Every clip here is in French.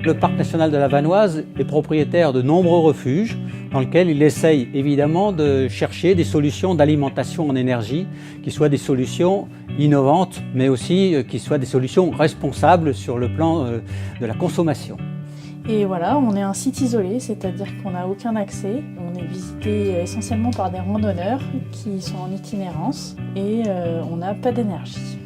Le parc national de la Vanoise est propriétaire de nombreux refuges dans lesquels il essaye évidemment de chercher des solutions d'alimentation en énergie qui soient des solutions innovantes mais aussi qui soient des solutions responsables sur le plan de la consommation. Et voilà, on est un site isolé, c'est-à-dire qu'on n'a aucun accès. On est visité essentiellement par des randonneurs qui sont en itinérance et on n'a pas d'énergie.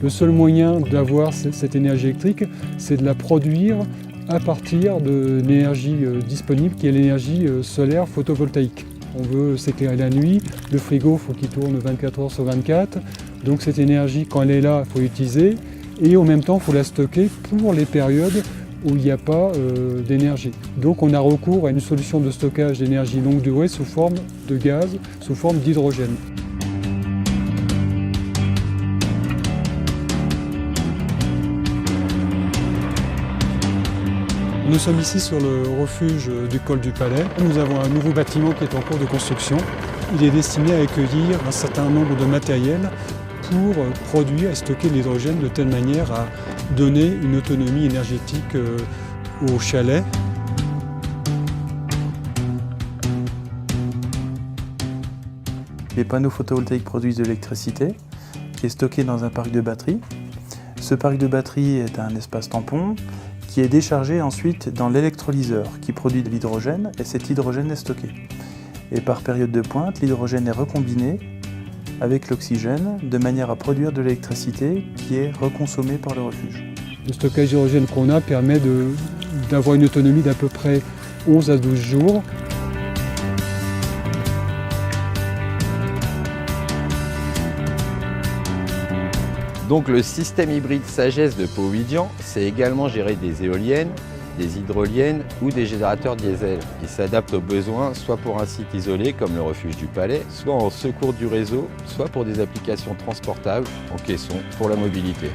Le seul moyen d'avoir cette énergie électrique, c'est de la produire à partir de l'énergie disponible, qui est l'énergie solaire photovoltaïque. On veut s'éclairer la nuit, le frigo, il faut qu'il tourne 24 heures sur 24. Donc cette énergie, quand elle est là, il faut l'utiliser. Et en même temps, il faut la stocker pour les périodes où il n'y a pas d'énergie. Donc on a recours à une solution de stockage d'énergie longue durée sous forme de gaz, sous forme d'hydrogène. Nous sommes ici sur le refuge du col du Palais. Nous avons un nouveau bâtiment qui est en cours de construction. Il est destiné à accueillir un certain nombre de matériels pour produire et stocker l'hydrogène de telle manière à donner une autonomie énergétique au chalet. Les panneaux photovoltaïques produisent de l'électricité qui est stockée dans un parc de batteries. Ce parc de batteries est un espace tampon qui est déchargé ensuite dans l'électrolyseur qui produit de l'hydrogène et cet hydrogène est stocké. Et par période de pointe, l'hydrogène est recombiné avec l'oxygène de manière à produire de l'électricité qui est reconsommée par le refuge. Le stockage d'hydrogène qu'on a permet d'avoir une autonomie d'à peu près 11 à 12 jours. Donc le système hybride Sagesse de Pau-Vidian, c'est également gérer des éoliennes, des hydroliennes ou des générateurs diesel. Il s'adapte aux besoins soit pour un site isolé comme le refuge du Palais, soit en secours du réseau, soit pour des applications transportables en caisson pour la mobilité.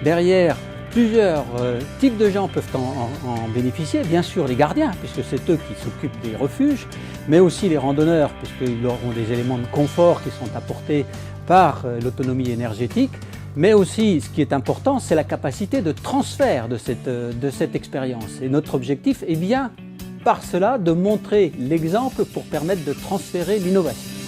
Derrière, plusieurs types de gens peuvent en bénéficier. Bien sûr les gardiens, puisque c'est eux qui s'occupent des refuges, mais aussi les randonneurs, puisqu'ils auront des éléments de confort qui sont apportés par l'autonomie énergétique. Mais aussi, ce qui est important, c'est la capacité de transfert de cette expérience. Et notre objectif est bien, par cela, de montrer l'exemple pour permettre de transférer l'innovation.